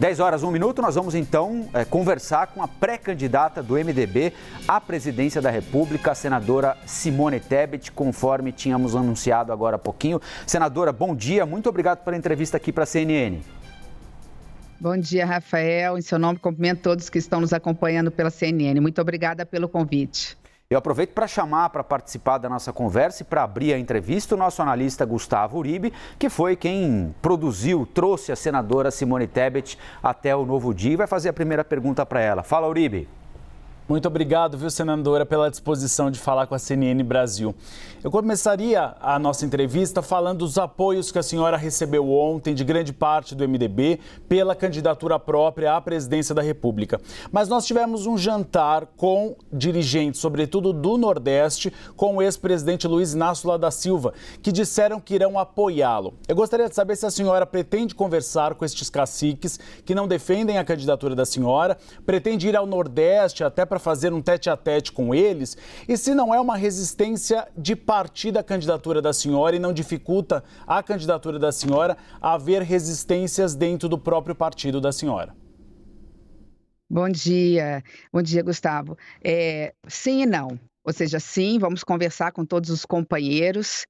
10 horas, 1 minuto, nós vamos então conversar com a pré-candidata do MDB à presidência da República, a senadora Simone Tebet, conforme tínhamos anunciado agora há pouquinho. Senadora, bom dia, muito obrigado pela entrevista aqui para a CNN. Bom dia, Rafael. Em seu nome, cumprimento todos que estão nos acompanhando pela CNN. Muito obrigada pelo convite. Eu aproveito para chamar para participar da nossa conversa e para abrir a entrevista o nosso analista Gustavo Uribe, que foi quem trouxe a senadora Simone Tebet até o Novo Dia e vai fazer a primeira pergunta para ela. Fala, Uribe. Muito obrigado, viu, senadora, pela disposição de falar com a CNN Brasil. Eu começaria a nossa entrevista falando dos apoios que a senhora recebeu ontem de grande parte do MDB pela candidatura própria à presidência da República. Mas nós tivemos um jantar com dirigentes, sobretudo do Nordeste, com o ex-presidente Luiz Inácio Lula da Silva, que disseram que irão apoiá-lo. Eu gostaria de saber se a senhora pretende conversar com estes caciques que não defendem a candidatura da senhora, pretende ir ao Nordeste até para fazer um tete-a-tete com eles, e se não é uma resistência de partida à candidatura da senhora e não dificulta a candidatura da senhora haver resistências dentro do próprio partido da senhora. Bom dia, Gustavo. Sim e não, ou seja, sim, vamos conversar com todos os companheiros.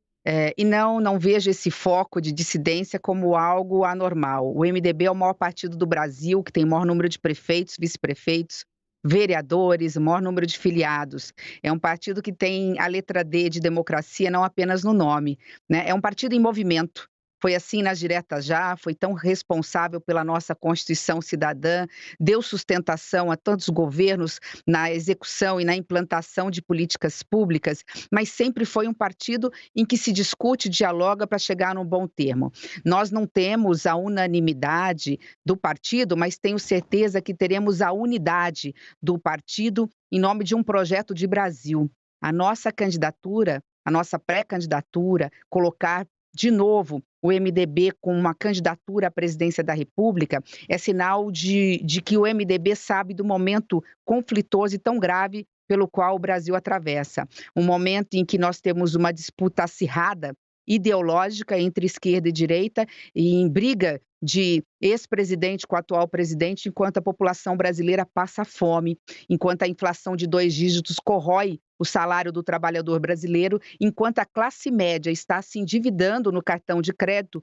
E não vejo esse foco de dissidência como algo anormal. O MDB é o maior partido do Brasil, que tem o maior número de prefeitos, vice-prefeitos, vereadores, o maior número de filiados. É um partido que tem a letra D de democracia, não apenas no nome, né? É um partido em movimento. Foi assim nas diretas já, foi tão responsável pela nossa Constituição cidadã, deu sustentação a tantos governos na execução e na implantação de políticas públicas, mas sempre foi um partido em que se discute, dialoga para chegar num bom termo. Nós não temos a unanimidade do partido, mas tenho certeza que teremos a unidade do partido em nome de um projeto de Brasil. A nossa candidatura, a nossa pré-candidatura, colocar de novo o MDB com uma candidatura à presidência da República, é sinal de que o MDB sabe do momento conflituoso e tão grave pelo qual o Brasil atravessa. Um momento em que nós temos uma disputa acirrada, ideológica entre esquerda e direita, e em briga de ex-presidente com o atual presidente, enquanto a população brasileira passa fome, enquanto a inflação de 2 dígitos corrói o salário do trabalhador brasileiro, enquanto a classe média está se endividando no cartão de crédito,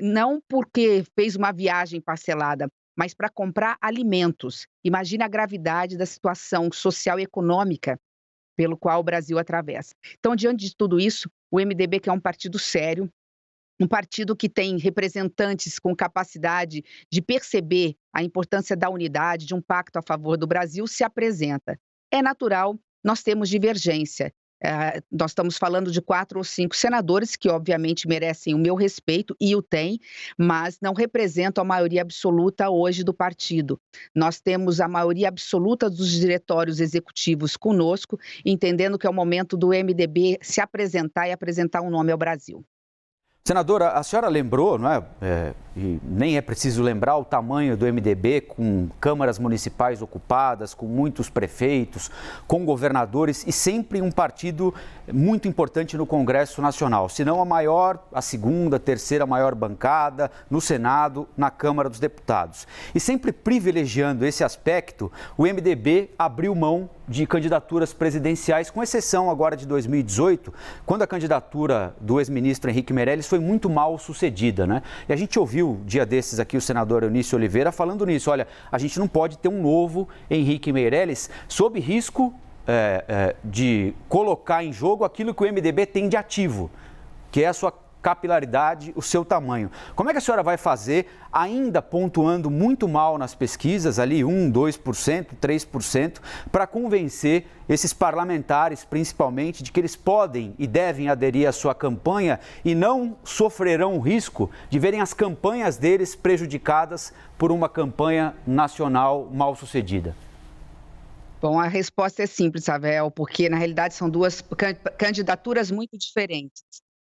não porque fez uma viagem parcelada, mas para comprar alimentos. Imagina a gravidade da situação social e econômica pelo qual o Brasil atravessa. Então, diante de tudo isso, o MDB, que é um partido sério, um partido que tem representantes com capacidade de perceber a importância da unidade, de um pacto a favor do Brasil, se apresenta. É natural, nós temos divergência. Nós estamos falando de 4 ou 5 senadores que, obviamente, merecem o meu respeito, e o têm, mas não representam a maioria absoluta hoje do partido. Nós temos a maioria absoluta dos diretórios executivos conosco, entendendo que é o momento do MDB se apresentar e apresentar um nome ao Brasil. Senadora, a senhora lembrou, não é? E nem é preciso lembrar o tamanho do MDB, com câmaras municipais ocupadas, com muitos prefeitos, com governadores e sempre um partido muito importante no Congresso Nacional, se não a maior, a segunda, terceira maior bancada no Senado, na Câmara dos Deputados. E sempre privilegiando esse aspecto, o MDB abriu mão de candidaturas presidenciais, com exceção agora de 2018, quando a candidatura do ex-ministro Henrique Meirelles foi muito mal sucedida, né? E a gente ouviu dia desses aqui o senador Eunício Oliveira falando nisso. Olha, a gente não pode ter um novo Henrique Meirelles sob risco de colocar em jogo aquilo que o MDB tem de ativo, que é a sua capilaridade, o seu tamanho. Como é que a senhora vai fazer, ainda pontuando muito mal nas pesquisas, ali 1%, 2%, 3%, para convencer esses parlamentares, principalmente, de que eles podem e devem aderir à sua campanha e não sofrerão o risco de verem as campanhas deles prejudicadas por uma campanha nacional mal sucedida? Bom, a resposta é simples, Rafael, porque na realidade são duas candidaturas muito diferentes.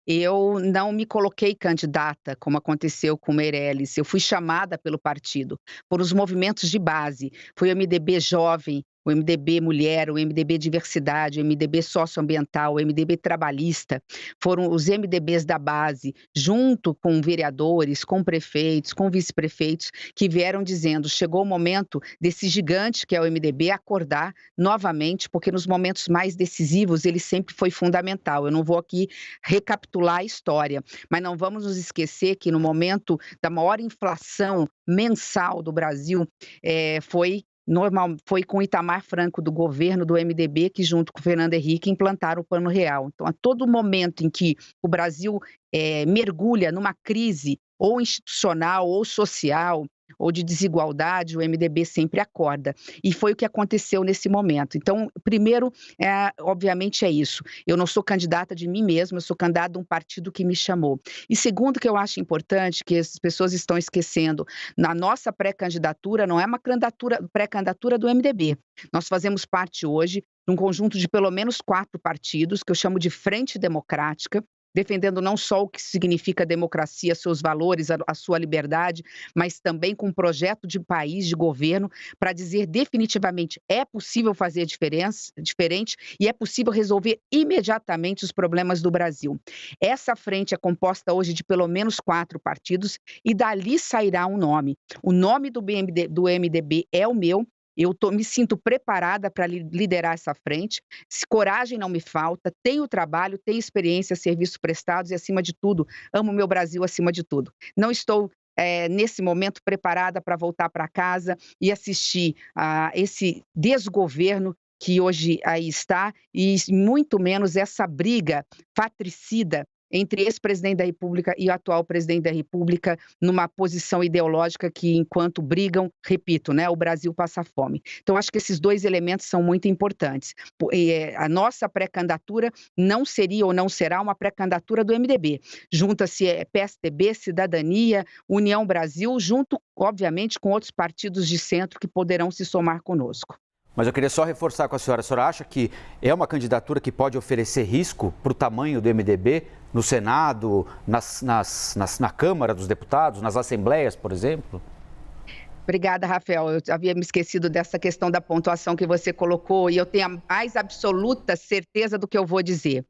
Eu não me coloquei candidata, como aconteceu com o Meirelles. Eu fui chamada pelo partido, por os movimentos de base. Foi o MDB jovem, o MDB Mulher, o MDB Diversidade, o MDB Socioambiental, o MDB Trabalhista, foram os MDBs da base, junto com vereadores, com prefeitos, com vice-prefeitos, que vieram dizendo, chegou o momento desse gigante que é o MDB acordar novamente, porque nos momentos mais decisivos ele sempre foi fundamental. Eu não vou aqui recapitular a história, mas não vamos nos esquecer que no momento da maior inflação mensal do Brasil, foi com Itamar Franco, do governo do MDB, que junto com Fernando Henrique implantaram o Plano Real. Então, a todo momento em que o Brasil mergulha numa crise ou institucional ou social, ou de desigualdade, o MDB sempre acorda. E foi o que aconteceu nesse momento. Então, primeiro, obviamente é isso. Eu não sou candidata de mim mesma, eu sou candidata de um partido que me chamou. E segundo, que eu acho importante, que as pessoas estão esquecendo, na nossa pré-candidatura, não é uma pré-candidatura do MDB. Nós fazemos parte hoje de um conjunto de pelo menos 4 partidos, que eu chamo de Frente Democrática, defendendo não só o que significa democracia, seus valores, a sua liberdade, mas também com um projeto de país, de governo, para dizer definitivamente é possível fazer diferente e é possível resolver imediatamente os problemas do Brasil. Essa frente é composta hoje de pelo menos 4 partidos e dali sairá um nome. O nome do MDB é o meu. Eu me sinto preparada para liderar essa frente, coragem não me falta, tenho trabalho, tenho experiência, serviços prestados e, acima de tudo, amo meu Brasil acima de tudo. Não estou, nesse momento, preparada para voltar para casa e assistir a esse desgoverno que hoje aí está, e muito menos essa briga patricida entre ex-presidente da República e o atual presidente da República, numa posição ideológica que, enquanto brigam, repito, né, o Brasil passa fome. Então, acho que esses 2 elementos são muito importantes. A nossa pré-candidatura não seria ou não será uma pré-candidatura do MDB. Junta-se PSDB, Cidadania, União Brasil, junto, obviamente, com outros partidos de centro que poderão se somar conosco. Mas eu queria só reforçar com a senhora acha que é uma candidatura que pode oferecer risco para o tamanho do MDB no Senado, na Câmara dos Deputados, nas assembleias, por exemplo? Obrigada, Rafael. Eu havia me esquecido dessa questão da pontuação que você colocou e eu tenho a mais absoluta certeza do que eu vou dizer.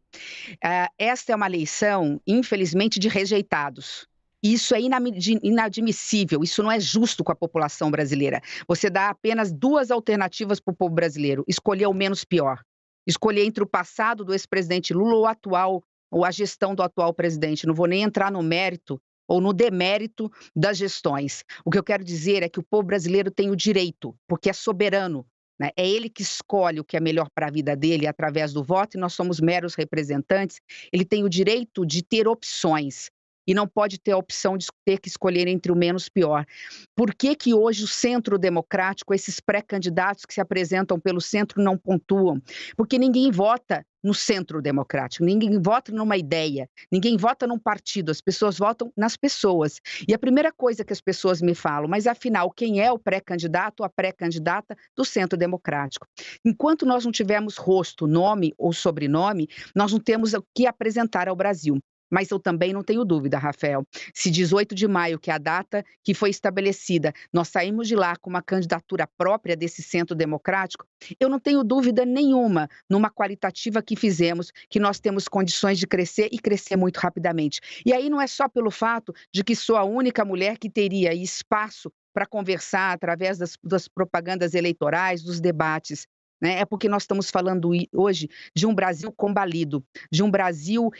Esta é uma eleição, infelizmente, de rejeitados. Isso é inadmissível, isso não é justo com a população brasileira. Você dá apenas 2 alternativas para o povo brasileiro: escolher o menos pior. Escolher entre o passado do ex-presidente Lula ou o atual, ou a gestão do atual presidente. Não vou nem entrar no mérito ou no demérito das gestões. O que eu quero dizer é que o povo brasileiro tem o direito, porque é soberano, né? É ele que escolhe o que é melhor para a vida dele através do voto, e nós somos meros representantes. Ele tem o direito de ter opções. E não pode ter a opção de ter que escolher entre o menos pior. Por que que hoje o Centro Democrático, esses pré-candidatos que se apresentam pelo centro, não pontuam? Porque ninguém vota no Centro Democrático, ninguém vota numa ideia, ninguém vota num partido, as pessoas votam nas pessoas. E a primeira coisa que as pessoas me falam, mas afinal, quem é o pré-candidato ou a pré-candidata do Centro Democrático? Enquanto nós não tivermos rosto, nome ou sobrenome, nós não temos o que apresentar ao Brasil. Mas eu também não tenho dúvida, Rafael, se 18 de maio, que é a data que foi estabelecida, nós saímos de lá com uma candidatura própria desse Centro Democrático, eu não tenho dúvida nenhuma, numa qualitativa que fizemos, que nós temos condições de crescer e crescer muito rapidamente. E aí não é só pelo fato de que sou a única mulher que teria espaço para conversar através das propagandas eleitorais, dos debates. É porque nós estamos falando hoje de um Brasil combalido, de um Brasil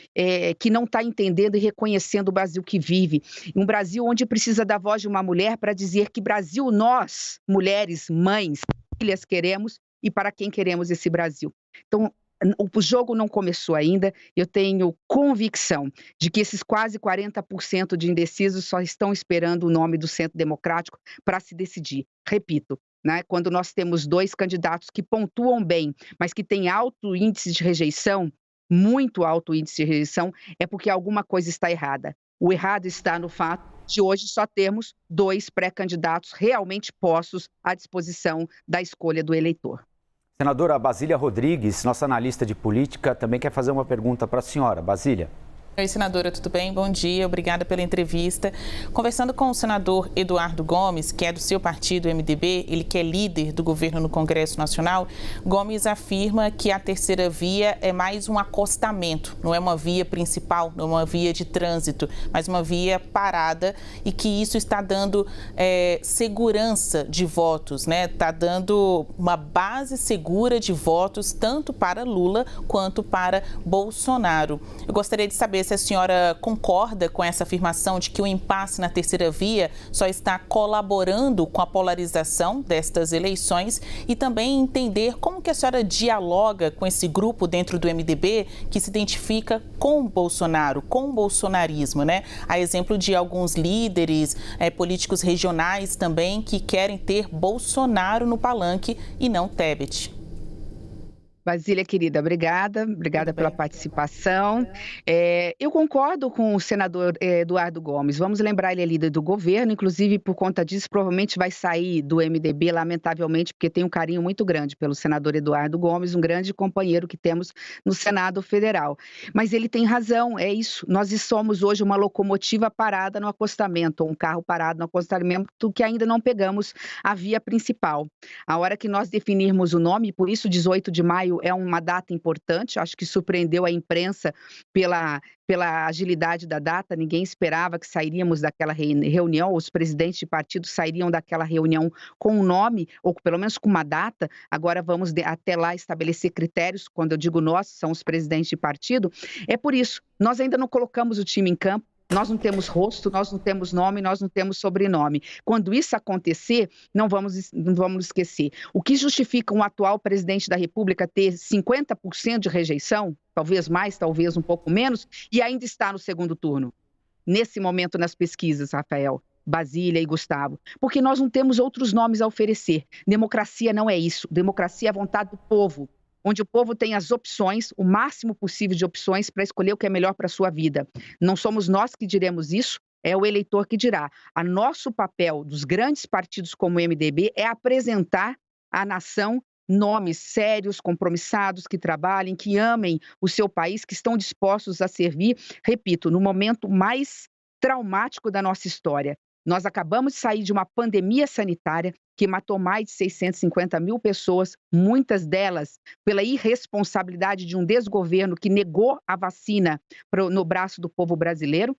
que não está entendendo e reconhecendo o Brasil que vive, um Brasil onde precisa da voz de uma mulher para dizer que Brasil nós, mulheres, mães, filhas, queremos e para quem queremos esse Brasil. Então, o jogo não começou ainda, eu tenho convicção de que esses quase 40% de indecisos só estão esperando o nome do Centro Democrático para se decidir. Repito, né, quando nós temos 2 candidatos que pontuam bem, mas que têm alto índice de rejeição, muito alto índice de rejeição, é porque alguma coisa está errada. O errado está no fato de hoje só termos 2 pré-candidatos realmente postos à disposição da escolha do eleitor. Senadora Basília Rodrigues, nossa analista de política, também quer fazer uma pergunta para a senhora. Basília. Oi, senadora, tudo bem? Bom dia, obrigada pela entrevista. Conversando com o senador Eduardo Gomes, que é do seu partido, MDB, ele que é líder do governo no Congresso Nacional, Gomes afirma que a terceira via é mais um acostamento, não é uma via principal, não é uma via de trânsito, mas uma via parada e que isso está dando segurança de votos, né? Está dando uma base segura de votos tanto para Lula quanto para Bolsonaro. Eu gostaria de saber se a senhora concorda com essa afirmação de que o impasse na terceira via só está colaborando com a polarização destas eleições e também entender como que a senhora dialoga com esse grupo dentro do MDB que se identifica com o Bolsonaro, com o bolsonarismo, né? A exemplo de alguns líderes políticos regionais também que querem ter Bolsonaro no palanque e não Tebet. Basília, querida, obrigada pela participação. Eu concordo com o senador Eduardo Gomes. Vamos lembrar, ele é líder do governo, inclusive por conta disso, provavelmente vai sair do MDB, lamentavelmente, porque tem um carinho muito grande pelo senador Eduardo Gomes, um grande companheiro que temos no Senado Federal. Mas ele tem razão, é isso. Nós somos hoje uma locomotiva parada no acostamento, ou um carro parado no acostamento, que ainda não pegamos a via principal. A hora que nós definirmos o nome, por isso 18 de maio é uma data importante, acho que surpreendeu a imprensa pela agilidade da data, ninguém esperava que sairíamos daquela reunião, os presidentes de partido sairiam daquela reunião com um nome, ou pelo menos com uma data. Agora vamos até lá estabelecer critérios, quando eu digo nós, são os presidentes de partido. É por isso, nós ainda não colocamos o time em campo, nós não temos rosto, nós não temos nome, nós não temos sobrenome. Quando isso acontecer, não vamos esquecer. O que justifica um atual presidente da República ter 50% de rejeição, talvez mais, talvez um pouco menos, e ainda está no segundo turno? Nesse momento nas pesquisas, Rafael, Basília e Gustavo, porque nós não temos outros nomes a oferecer. Democracia não é isso. Democracia é a vontade do povo, onde o povo tem as opções, o máximo possível de opções para escolher o que é melhor para a sua vida. Não somos nós que diremos isso, é o eleitor que dirá. O nosso papel dos grandes partidos como o MDB é apresentar à nação nomes sérios, compromissados, que trabalhem, que amem o seu país, que estão dispostos a servir, repito, no momento mais traumático da nossa história. Nós acabamos de sair de uma pandemia sanitária que matou mais de 650 mil pessoas, muitas delas pela irresponsabilidade de um desgoverno que negou a vacina no braço do povo brasileiro.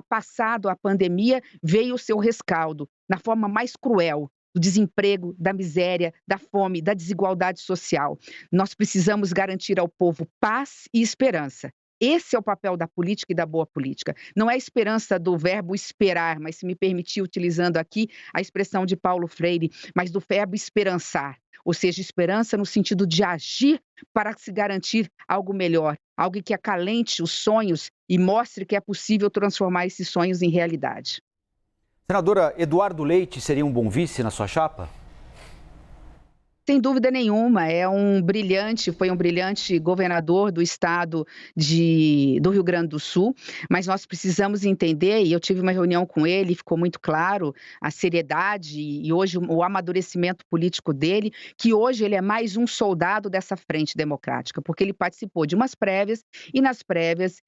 Passado a pandemia, veio o seu rescaldo, na forma mais cruel, do desemprego, da miséria, da fome, da desigualdade social. Nós precisamos garantir ao povo paz e esperança. Esse é o papel da política e da boa política. Não é a esperança do verbo esperar, mas se me permitir, utilizando aqui a expressão de Paulo Freire, mas do verbo esperançar. Ou seja, esperança no sentido de agir para se garantir algo melhor, algo que acalente os sonhos e mostre que é possível transformar esses sonhos em realidade. Senadora, Eduardo Leite seria um bom vice na sua chapa? Sem dúvida nenhuma, foi um brilhante governador do estado do Rio Grande do Sul, mas nós precisamos entender, e eu tive uma reunião com ele, ficou muito claro a seriedade e hoje o amadurecimento político dele, que hoje ele é mais um soldado dessa frente democrática, porque ele participou de umas prévias e nas prévias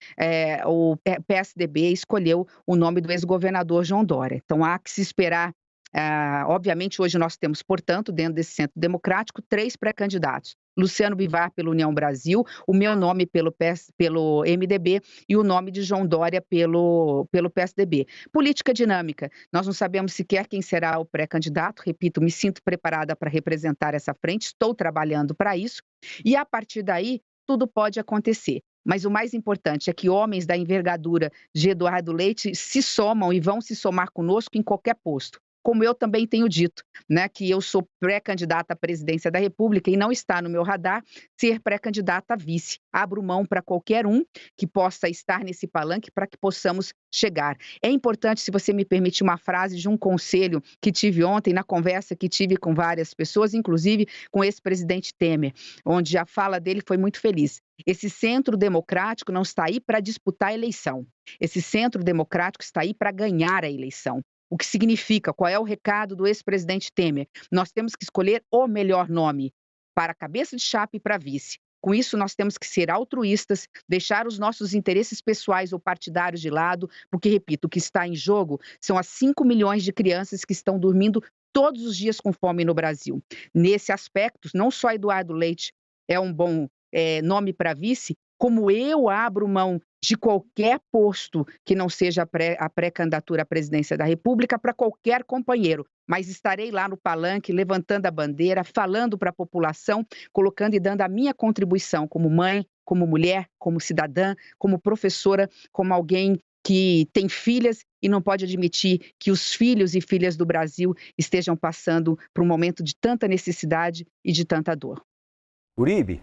o PSDB escolheu o nome do ex-governador João Dória. Então há que se esperar. Obviamente, hoje nós temos, portanto, dentro desse centro democrático, 3 pré-candidatos. Luciano Bivar pelo União Brasil, o meu nome pelo MDB e o nome de João Dória pelo PSDB. Política dinâmica. Nós não sabemos sequer quem será o pré-candidato. Repito, me sinto preparada para representar essa frente, estou trabalhando para isso. E a partir daí, tudo pode acontecer. Mas o mais importante é que homens da envergadura de Eduardo Leite se somam e vão se somar conosco em qualquer posto. Como eu também tenho dito, né, que eu sou pré-candidata à presidência da República e não está no meu radar ser pré-candidata a vice. Abro mão para qualquer um que possa estar nesse palanque para que possamos chegar. É importante, se você me permite, uma frase de um conselho que tive ontem, na conversa que tive com várias pessoas, inclusive com esse presidente Temer, onde a fala dele foi muito feliz. Esse centro democrático não está aí para disputar a eleição. Esse centro democrático está aí para ganhar a eleição. O que significa? Qual é o recado do ex-presidente Temer? Nós temos que escolher o melhor nome para a cabeça de chapa e para vice. Com isso, nós temos que ser altruístas, deixar os nossos interesses pessoais ou partidários de lado, porque, repito, o que está em jogo são as 5 milhões de crianças que estão dormindo todos os dias com fome no Brasil. Nesse aspecto, não só Eduardo Leite é um bom nome para vice, como eu abro mão de qualquer posto que não seja a pré-candidatura à presidência da República para qualquer companheiro, mas estarei lá no palanque, levantando a bandeira, falando para a população, colocando e dando a minha contribuição como mãe, como mulher, como cidadã, como professora, como alguém que tem filhas e não pode admitir que os filhos e filhas do Brasil estejam passando por um momento de tanta necessidade e de tanta dor. Uribe.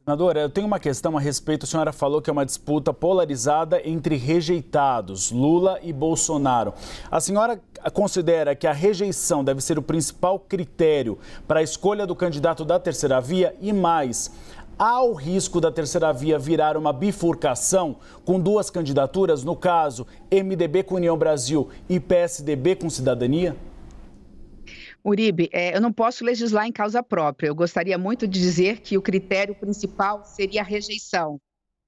Senadora, eu tenho uma questão a respeito. A senhora falou que é uma disputa polarizada entre rejeitados, Lula e Bolsonaro. A senhora considera que a rejeição deve ser o principal critério para a escolha do candidato da terceira via? E mais, há o risco da terceira via virar uma bifurcação com duas candidaturas, no caso, MDB com União Brasil e PSDB com Cidadania? Uribe, eu não posso legislar em causa própria. Eu gostaria muito de dizer que o critério principal seria a rejeição,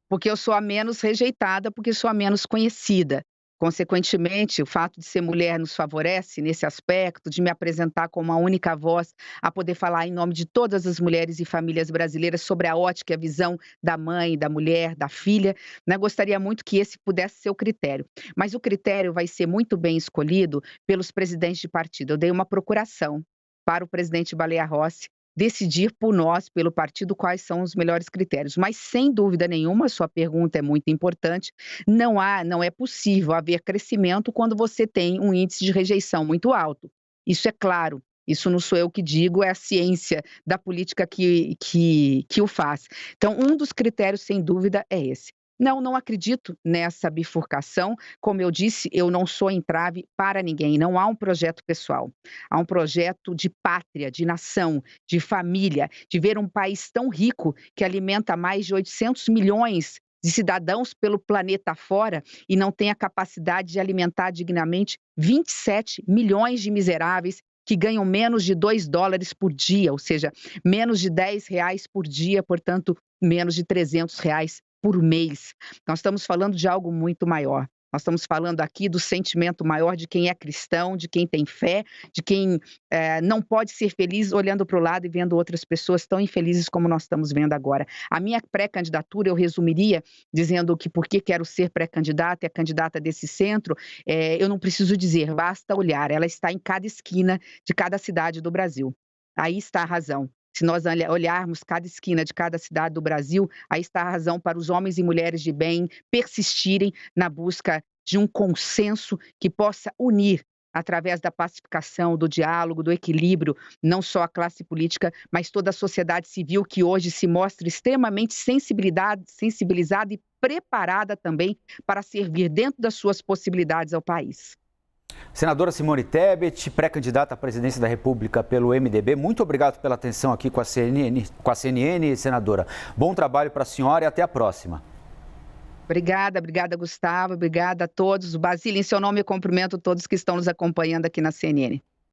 porque eu sou a menos rejeitada, porque sou a menos conhecida. Consequentemente, o fato de ser mulher nos favorece nesse aspecto, de me apresentar como a única voz a poder falar em nome de todas as mulheres e famílias brasileiras sobre a ótica e a visão da mãe, da mulher, da filha. Né? Gostaria muito que esse pudesse ser o critério. Mas o critério vai ser muito bem escolhido pelos presidentes de partido. Eu dei uma procuração para o presidente Baleia Rossi decidir por nós, pelo partido, quais são os melhores critérios. Mas, sem dúvida nenhuma, sua pergunta é muito importante, não é possível haver crescimento quando você tem um índice de rejeição muito alto. Isso é claro. Isso não sou eu que digo, é a ciência da política que o faz. Então, um dos critérios, sem dúvida, é esse. Não acredito nessa bifurcação. Como eu disse, eu não sou entrave para ninguém. Não há um projeto pessoal. Há um projeto de pátria, de nação, de família, de ver um país tão rico que alimenta mais de 800 milhões de cidadãos pelo planeta fora e não tem a capacidade de alimentar dignamente 27 milhões de miseráveis que ganham menos de $2 por dia, ou seja, menos de R$10 por dia, portanto, menos de R$300 por mês. Nós estamos falando de algo muito maior. Nós estamos falando aqui do sentimento maior de quem é cristão, de quem tem fé, de quem não pode ser feliz olhando para o lado e vendo outras pessoas tão infelizes como nós estamos vendo agora. A minha pré-candidatura eu resumiria dizendo que porque quero ser pré-candidata e a candidata desse centro, eu não preciso dizer, basta olhar. Ela está em cada esquina de cada cidade do Brasil. Aí está a razão. Se nós olharmos cada esquina de cada cidade do Brasil, aí está a razão para os homens e mulheres de bem persistirem na busca de um consenso que possa unir, através da pacificação, do diálogo, do equilíbrio, não só a classe política, mas toda a sociedade civil que hoje se mostra extremamente sensibilizada e preparada também para servir dentro das suas possibilidades ao país. Senadora Simone Tebet, pré-candidata à presidência da República pelo MDB, muito obrigado pela atenção aqui com a CNN, senadora. Bom trabalho para a senhora e até a próxima. Obrigada, Gustavo, obrigada a todos. Basílio, em seu nome eu cumprimento todos que estão nos acompanhando aqui na CNN.